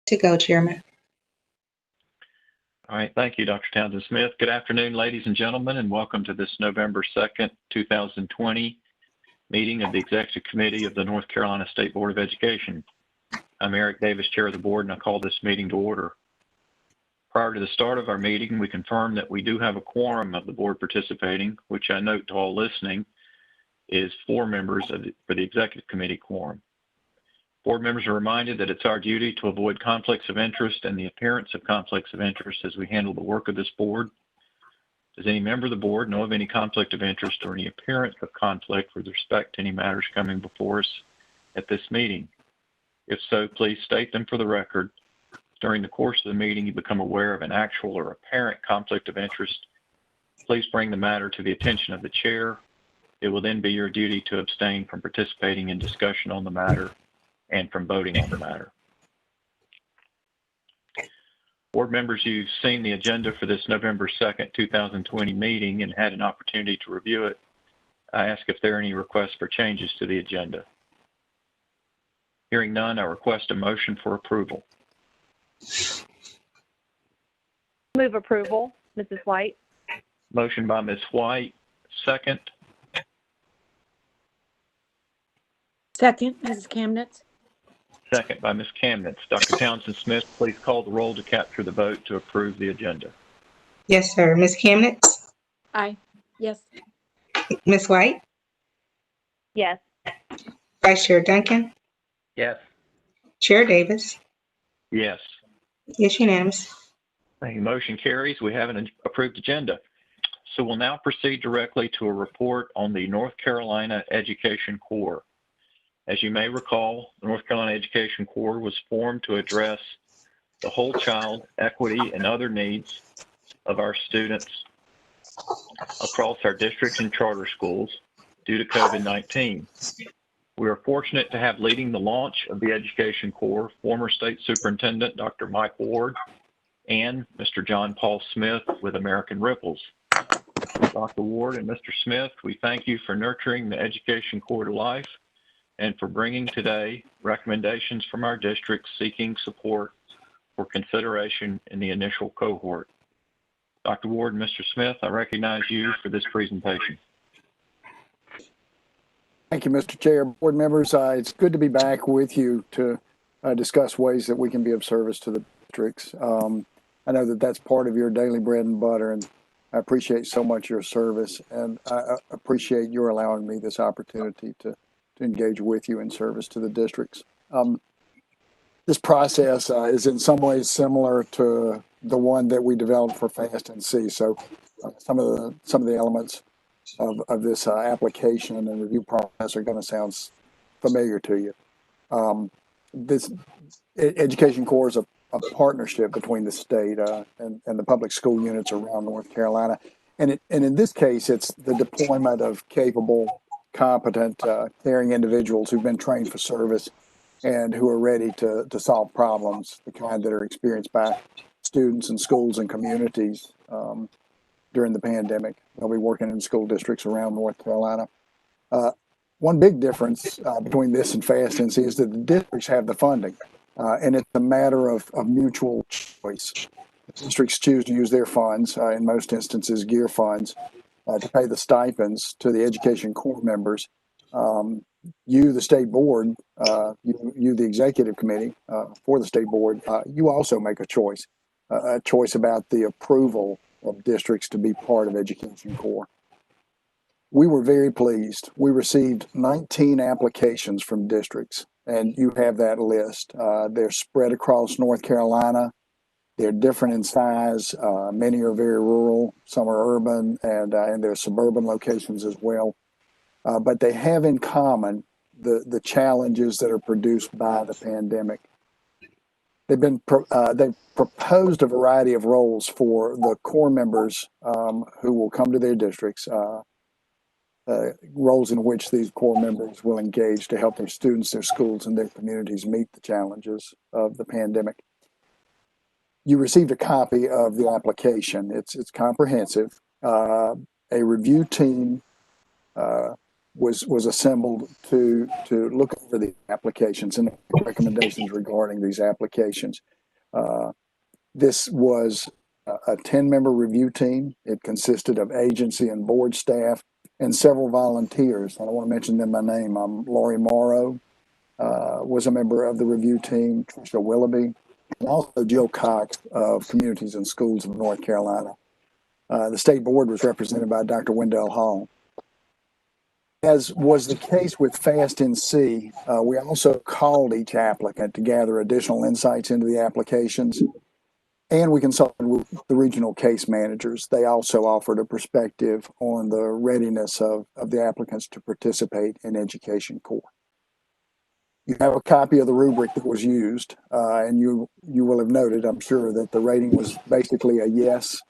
to go, Chairman. All right, thank you, Dr. Townsend Smith. Good afternoon, ladies and gentlemen, and welcome to this November 2nd, 2020 meeting of the Executive Committee of the North Carolina State Board of Education. I'm Eric Davis, Chair of the Board, and I call this meeting to order. Prior to the start of our meeting, we confirm that we do have a quorum of the board participating, which I note to all listening is 4 members for the Executive Committee quorum. Board members are reminded that it's our duty to avoid conflicts of interest and the appearance of conflicts of interest as we handle the work of this board. Does any member of the board know of any conflict of interest or any appearance of conflict with respect to any matters coming before us at this meeting? If so, please state them for the record. If during the course of the meeting you become aware of an actual or apparent conflict of interest, please bring the matter to the attention of the chair. It will then be your duty to abstain from participating in discussion on the matter and from voting on the matter. Board members, you've seen the agenda for this November 2nd, 2020 meeting and had an opportunity to review it. I ask if there are any requests for changes to the agenda. Hearing none, I request a motion for approval. Move approval, Mrs. White. Motion by Ms. White, second. Second, Mrs. Kamnitz. Second by Ms. Kamnitz. Dr. Townsend Smith, please call the roll to capture the vote to approve the agenda. Yes, sir. Ms. Kamnitz? Aye. Yes. Ms. White? Yes. Vice Chair Duncan? Yes. Chair Davis? Yes. Yes, unanimous. Thank you. Motion carries. We have an approved agenda. So we'll now proceed directly to a report on the North Carolina Education Corps. As you may recall, the North Carolina Education Corps was formed to address the whole child equity and other needs of our students across our districts and charter schools due to COVID-19. We are fortunate to have leading the launch of the Education Corps former State Superintendent Dr. Mike Ward and Mr. John Paul Smith with American Ripples. Dr. Ward and Mr. Smith, we thank you for nurturing the Education Corps to life and for bringing today recommendations from our districts seeking support for consideration in the initial cohort. Dr. Ward and Mr. Smith, I recognize you for this presentation. Thank you, Mr. Chair. Board members, it's good to be back with you to discuss ways that we can be of service to the districts. I know that that's part of your daily bread and butter, and I appreciate so much your service, and I appreciate your allowing me this opportunity to engage with you in service to the districts. This process is in some ways similar to the one that we developed for FAST and C. So some of the elements of this application and review process are going to sound familiar to you. This Education Corps is a partnership between the state and the public school units around North Carolina. And in this case, it's the deployment of capable, competent, caring individuals who've been trained for service and who are ready to solve problems, the kind that are experienced by students and schools and communities during the pandemic. They'll be working in school districts around North Carolina. One big difference between this and FAST NC is that the districts have the funding, and it's a matter of mutual choice. Districts choose to use their funds, in most instances gear funds, to pay the stipends to the Education Corps members. You, the state board, you the executive committee for the state board, you also make a choice about the approval of districts to be part of Education Corps. We were very pleased. We received 19 applications from districts, and you have that list. They're spread across North Carolina. They're different in size. Many are very rural, some are urban, and there are suburban locations as well. But they have in common the challenges that are produced by the pandemic. They've proposed a variety of roles for the Corps members who will come to their districts, roles in which these Corps members will engage to help their students, their schools, and their communities meet the challenges of the pandemic. You received a copy of the application. It's comprehensive. A review team was assembled to look over the applications and recommendations regarding these applications. This was a 10-member review team. It consisted of agency and board staff and several volunteers. I don't want to mention them by name. Laurie Morrow was a member of the review team, Tricia Willoughby, and also Jill Cox of Communities and Schools of North Carolina. The state board was represented by Dr. Wendell Hall. As was the case with Fast NC, we also called each applicant to gather additional insights into the applications, and we consulted with the regional case managers. They also offered a perspective on the readiness of the applicants to participate in Education Corps. You have a copy of the rubric that was used, and you will have noted, I'm sure, that the rating was basically a yes,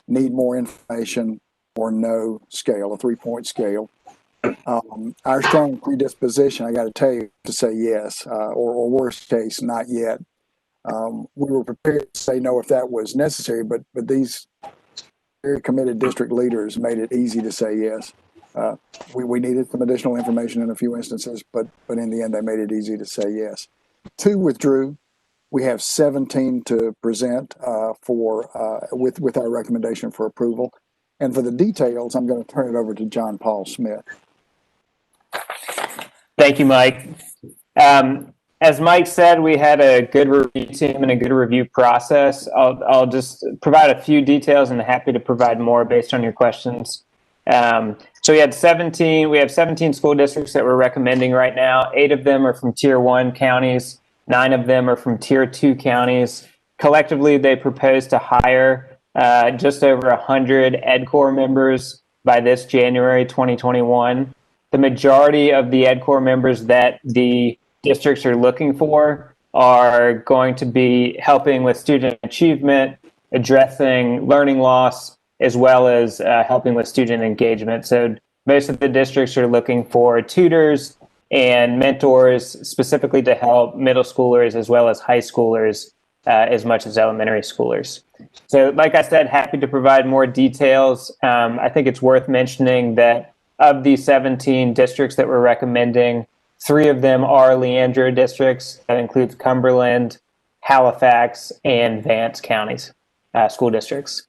need more information, or no scale, a 3-point scale. Our strong predisposition, I got to tell you, to say yes, or worst case, not yet. We were prepared to say no if that was necessary, but these very committed district leaders made it easy to say yes. We needed some additional information in a few instances, but in the end, they made it easy to say yes. 2 withdrew. We have 17 to present with our recommendation for approval. And for the details, I'm going to turn it over to John Paul Smith. Thank you, Mike. As Mike said, we had a good review team and a good review process. I'll just provide a few details and happy to provide more based on your questions. So we have 17 school districts that we're recommending right now. 8 of them are from Tier 1 counties. 9 of them are from Tier 2 counties. Collectively, they propose to hire just over 100 Ed Corps members by this January 2021. The majority of the Ed Corps members that the districts are looking for are going to be helping with student achievement, addressing learning loss, as well as helping with student engagement. So most of the districts are looking for tutors and mentors specifically to help middle schoolers as well as high schoolers as much as elementary schoolers. So like I said, happy to provide more details. I think it's worth mentioning that of the 17 districts that we're recommending, 3 of them are Leandro districts. That includes Cumberland, Halifax, and Vance counties, school districts.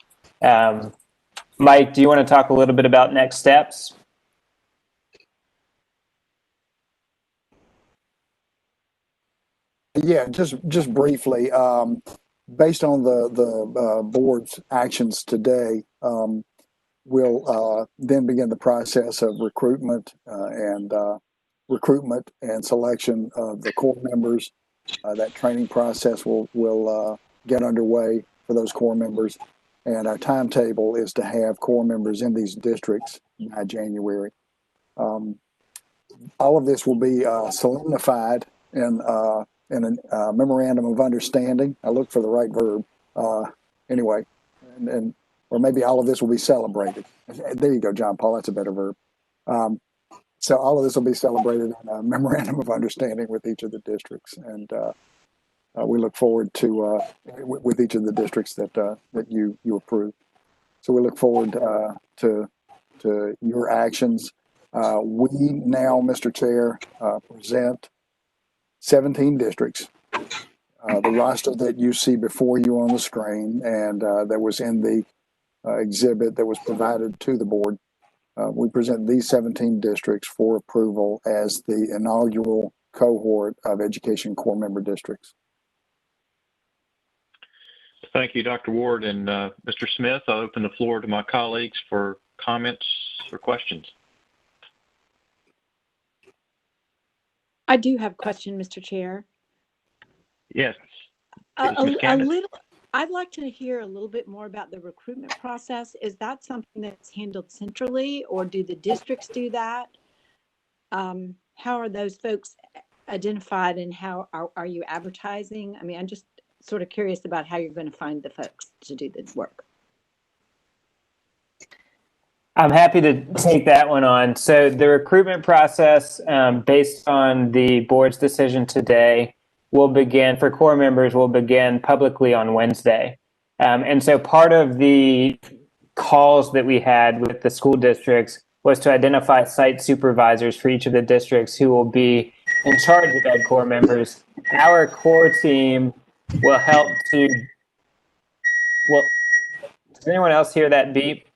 Mike, do you want to talk a little bit about next steps? Yeah, just briefly, based on the board's actions today, we'll then begin the process of recruitment and selection of the core members. That training process will get underway for those core members, and our timetable is to have core members in these districts by January. All of this will be solemnified in a memorandum of understanding. I look for the right verb. Anyway, or maybe all of this will be celebrated. There you go, John Paul. That's a better verb. So all of this will be celebrated in a memorandum of understanding with each of the districts, and we look forward to with each of the districts that you approve. So we look forward to your actions. We now, Mr. Chair, present 17 districts. The roster that you see before you on the screen and that was in the exhibit that was provided to the board, we present these 17 districts for approval as the inaugural cohort of Education Corps member districts. Thank you, Dr. Ward. And Mr. Smith, I'll open the floor to my colleagues for comments or questions. I do have a question, Mr. Chair. Yes. I'd like to hear a little bit more about the recruitment process. Is that something that's handled centrally, or do the districts do that? How are those folks identified, and how are you advertising? I mean, I'm just sort of curious about how you're going to find the folks to do the work. I'm happy to take that one on. So the recruitment process, based on the board's decision today, will begin for core members, will begin publicly on Wednesday. And so part of the calls that we had with the school districts was to identify site supervisors for each of the districts who will be in charge of Ed Corps members. Our core team will help to, well, does anyone else hear that beep?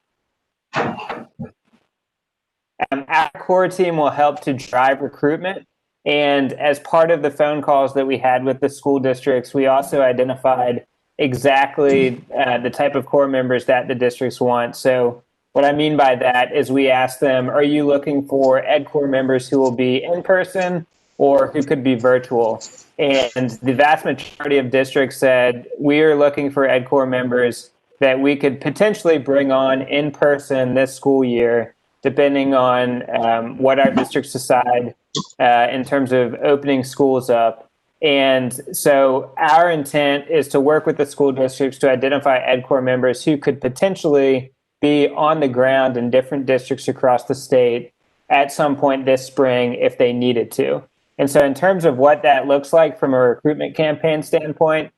Our core team will help to drive recruitment. And as part of the phone calls that we had with the school districts, we also identified exactly the type of core members that the districts want. So what I mean by that is we asked them, are you looking for ed core members who will be in person or who could be virtual? And the vast majority of districts said, we are looking for ed core members that we could potentially bring on in person this school year, depending on what our districts decide in terms of opening schools up. And so our intent is to work with the school districts to identify ed core members who could potentially be on the ground in different districts across the state at some point this spring if they needed to. And so in terms of what that looks like from a recruitment campaign standpoint,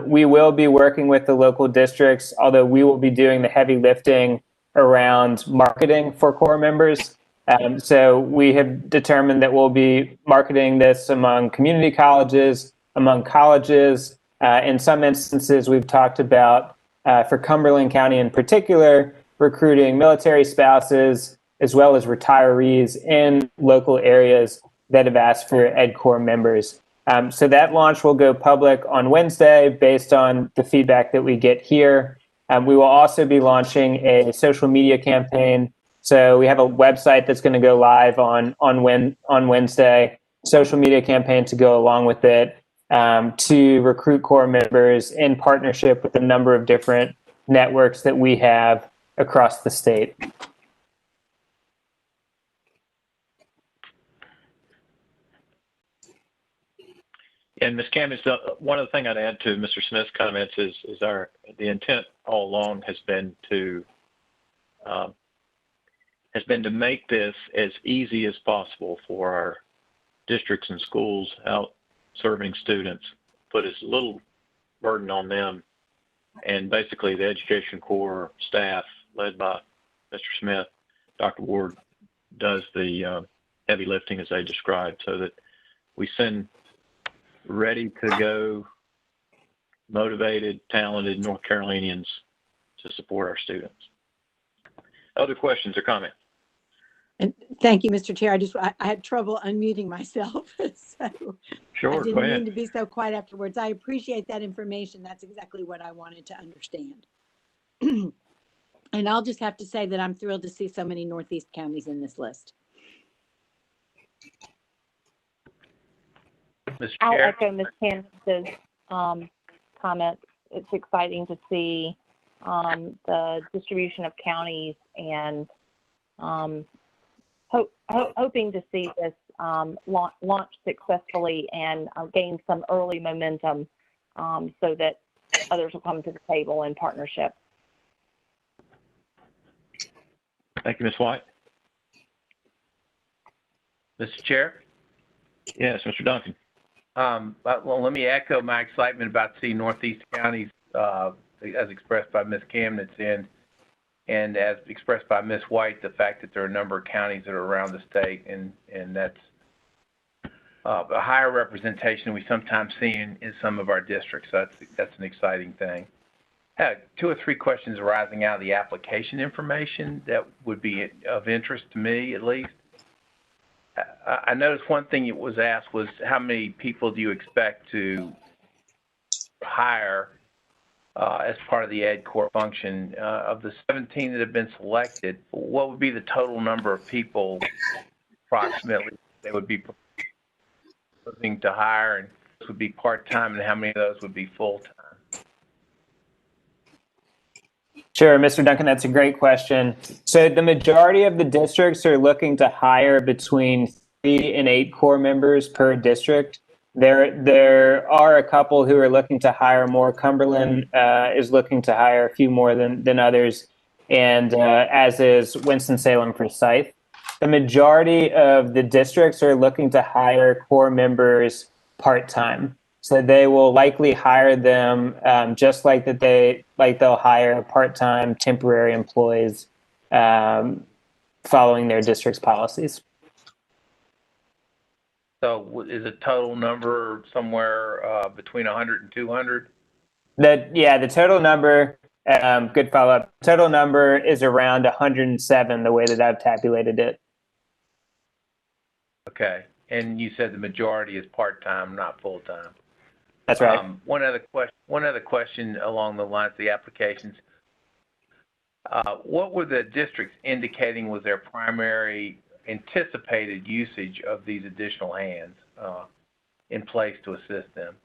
we will be working with the local districts, although we will be doing the heavy lifting around marketing for core members. So we have determined that we'll be marketing this among community colleges, among colleges. In some instances, we've talked about, for Cumberland County in particular, recruiting military spouses as well as retirees in local areas that have asked for ed core members. So that launch will go public on Wednesday based on the feedback that we get here. We will also be launching a social media campaign. So we have a website that's going to go live on Wednesday, social media campaign to go along with it, to recruit core members in partnership with a number of different networks that we have across the state. And Ms. Cammons, one other thing I'd add to Mr. Smith's comments is the intent all along has been to make this as easy as possible for our districts and schools out serving students, put as little burden on them, and basically the education core staff led by Mr. Smith, Dr. Ward, does the heavy lifting as they described, so that we send ready to go, motivated, talented North Carolinians to support our students. Other questions or comments? And thank you, Mr. Chair. I had trouble unmuting myself. So Sure, I go didn't mean ahead. to be so quiet afterwards. I appreciate that information. That's exactly what I wanted to understand. And I'll just have to say that I'm thrilled to see so many Northeast counties in this list. Mr. I'll Chair, echo Ms. Candace's comments. It's exciting to see the distribution of counties and hoping to see this launch successfully and gain some early momentum so that others will come to the table in partnership. Thank you, Ms. White. Mr. Chair. Yes, Mr. Duncan. Well, let me echo my excitement about seeing Northeast counties as expressed by Ms. Kamnitz and as expressed by Ms. White, the fact that there are a number of counties that are around the state, and that's a higher representation we sometimes see in some of our districts. So that's an exciting thing. I had 2 or 3 questions arising out of the application information that would be of interest to me, at least. I noticed one thing that was asked was how many people do you expect to hire as part of the ed core function? Of the 17 that have been selected, what would be the total number of people approximately they would be proposing to hire, and this would be part-time, and how many of those would be full-time? Sure, Mr. Duncan, that's a great question. So the majority of the districts are looking to hire between 3 and 8 core members per district. There are a couple who are looking to hire more. Cumberland is looking to hire a few more than others, and as is Winston-Salem for Scythe. The majority of the districts are looking to hire core members part-time. So they will likely hire them just like they'll hire part-time temporary employees following their district's policies. So is the total number somewhere between 100 and 200? The total number, good follow up. Total number is around 107, the way that I've tabulated it. Okay. And you said the majority is part-time, not full-time. That's right. One other question along the lines of the applications. What were the districts indicating was their primary anticipated usage of these additional hands in place to assist them?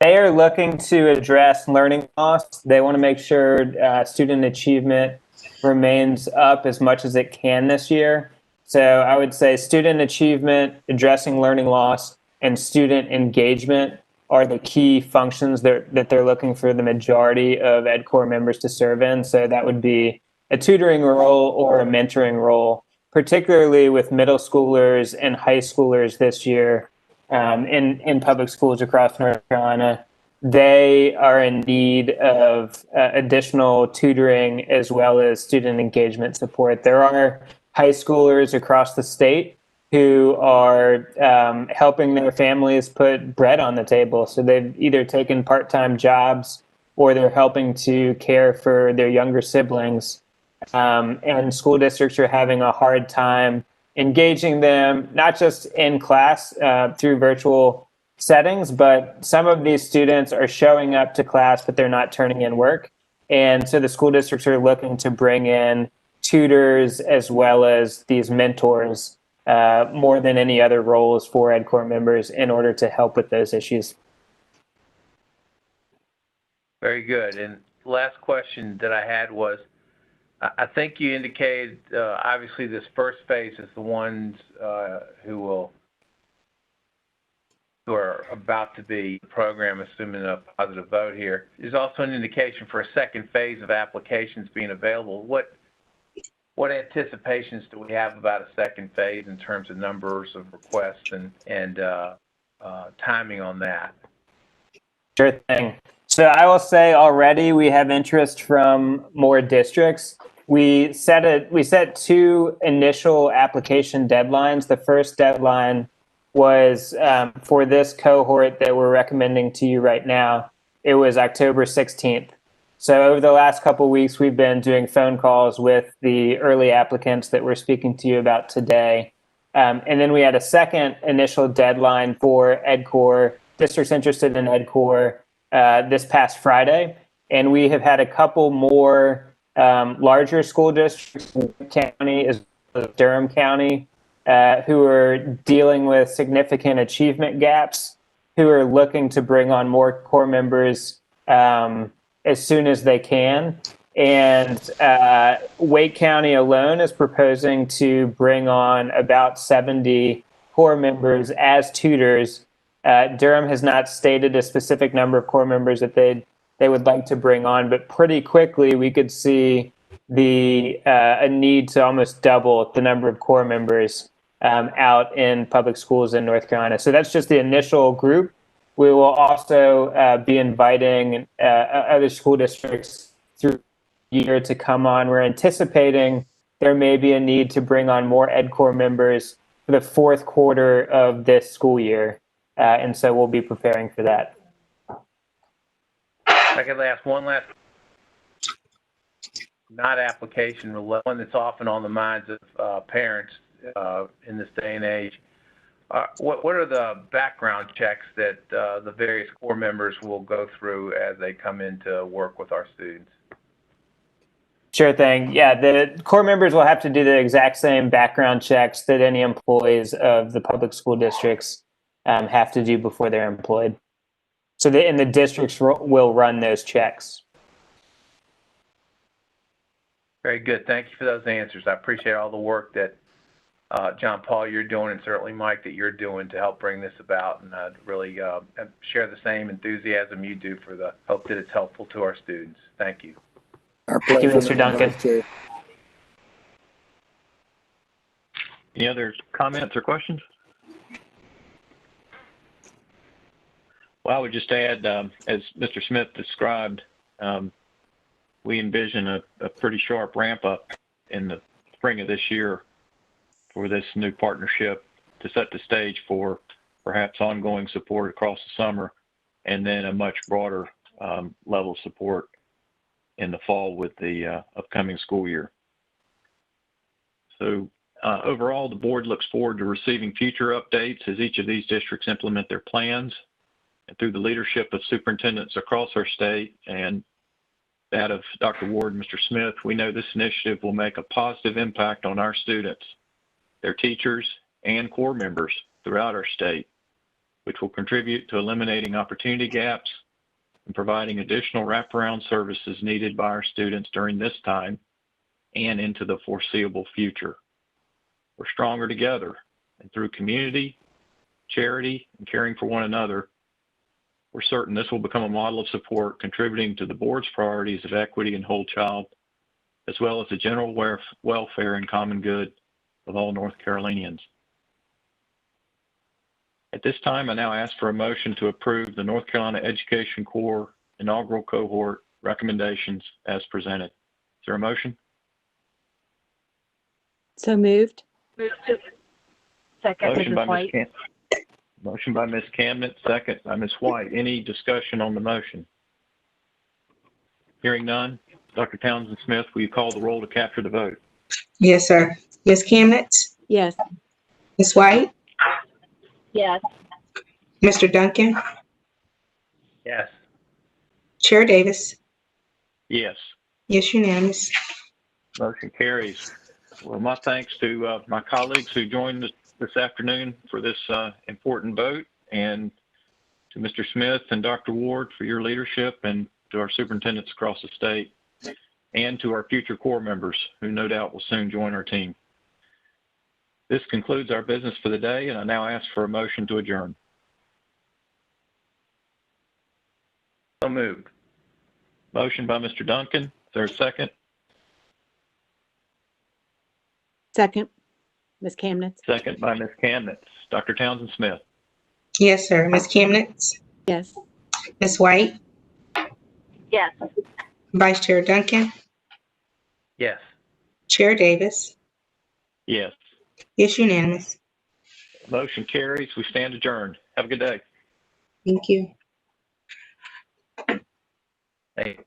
They are looking to address learning loss. They want to make sure student achievement remains up as much as it can this year. So I would say student achievement, addressing learning loss, and student engagement are the key functions that they're looking for the majority of EdCore members to serve in. So that would be a tutoring role or a mentoring role, particularly with middle schoolers and high schoolers this year. In public schools across North Carolina, they are in need of additional tutoring as well as student engagement support. There are high schoolers across the state who are helping their families put bread on the table. So they've either taken part-time jobs or they're helping to care for their younger siblings. And school districts are having a hard time engaging them, not just in class through virtual settings, but some of these students are showing up to class, but they're not turning in work. And so the school districts are looking to bring in tutors as well as these mentors more than any other roles for EdCore members in order to help with those issues. Very good. And last question that I had was, I think you indicated, obviously, this first phase is the ones who are about to be program, assuming a positive vote here. There's also an indication for a second phase of applications being available. What anticipations do we have about a second phase in terms of numbers of requests and timing on that? Sure thing. So I will say already we have interest from more districts. We set two initial application deadlines. The first deadline was for this cohort that we're recommending to you right now. It was October 16th. So over the last couple of weeks, we've been doing phone calls with the early applicants that we're speaking to you about today. And then we had a second initial deadline for EdCore, districts interested in EdCore, this past Friday. And we have had a couple more larger school districts in the county as well as Durham County who are dealing with significant achievement gaps, who are looking to bring on more core members as soon as they can. And Wake County alone is proposing to bring on about 70 core members as tutors. Durham has not stated a specific number of core members that they would like to bring on, but pretty quickly we could see a need to almost double the number of core members out in public schools in North Carolina. So that's just the initial group. We will also be inviting other school districts through the year to come on. We're anticipating there may be a need to bring on more EdCore members for the fourth quarter of this school year. And so we'll be preparing for that. I could ask one last, not application, one that's often on the minds of parents in this day and age. What are the background checks that the various core members will go through as they come in to work with our students? Sure thing. Yeah, the core members will have to do the exact same background checks that any employees of the public school districts have to do before they're employed. So the districts will run those checks. Very good. Thank you for those answers. I appreciate all the work that John Paul, you're doing, and certainly Mike, that you're doing to help bring this about. And I'd really share the same enthusiasm you do for the hope that it's helpful to our students. Thank you. Our pleasure. Thank you, Mr. Duncan. Chair. Any other comments or questions? Well, I would just add, as Mr. Smith described, we envision a pretty sharp ramp up in the spring of this year for this new partnership to set the stage for perhaps ongoing support across the summer, and then a much broader level of support in the fall with the upcoming school year. So overall, the board looks forward to receiving future updates as each of these districts implement their plans. And through the leadership of superintendents across our state and that of Dr. Ward and Mr. Smith, we know this initiative will make a positive impact on our students, their teachers, and core members throughout our state, which will contribute to eliminating opportunity gaps and providing additional wraparound services needed by our students during this time and into the foreseeable future. We're stronger together, and through community, charity, and caring for one another, we're certain this will become a model of support contributing to the board's priorities of equity and whole child, as well as the general welfare and common good of all North Carolinians. At this time, I now ask for a motion to approve the North Carolina Education Corps inaugural cohort recommendations as presented. Is there a motion? So moved. Second, Motion by Mrs. White. Motion by Ms. Camnett, second by Ms. White. Any discussion on the motion? Hearing none. Dr. Townsend Smith, will you call the roll to capture the vote? Yes, sir. Ms. Camnett, Yes. Ms. White, Yes. Mr. Duncan, Yes. Chair Davis. Yes. Yes, unanimous. Motion carries. Well, my thanks to my colleagues who joined us this afternoon for this important vote, and to Mr. Smith and Dr. Ward for your leadership, and to our superintendents across the state, and to our future Corps members who no doubt will soon join our team. This concludes our business for the day, and I now ask for a motion to adjourn. So moved. Motion by Mr. Duncan. Is there a second? Second. Ms. Camnitz. Second by Ms. Camnitz. Dr. Townsend Smith. Yes, sir. Ms. Camnett, Yes. Ms. White, Yes. Vice Chair Duncan, Yes. Chair Davis. Yes. Yes, unanimous. Motion carries. We stand adjourned. Have a good day. Thank you. Hey.